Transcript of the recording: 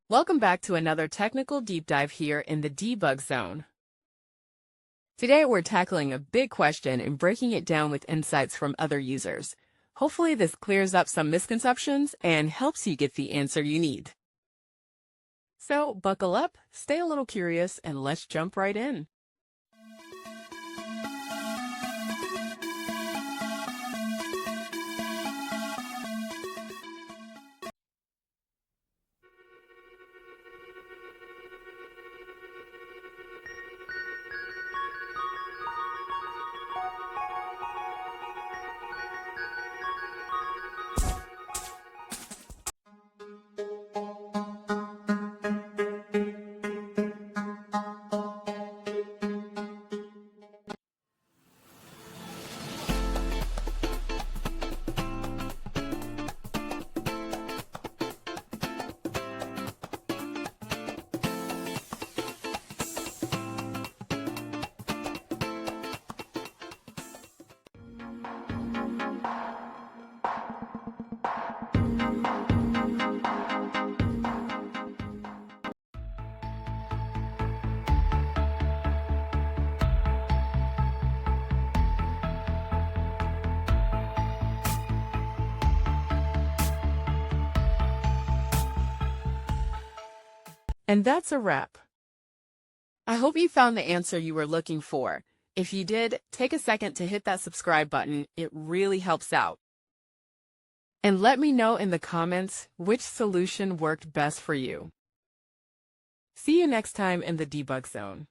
Welcome back to another technical deep dive here in the debug zone. Today we're tackling a big question and breaking it down with insights from other users. Hopefully this clears up some misconceptions and helps you get the answer you need. So buckle up, stay a little curious, and let's jump right in. And that's a wrap. I hope you found the answer you were looking for. If you did, take a second to hit that subscribe button. It really helps out. And let me know in the comments which solution worked best for you. See you next time in the debug zone.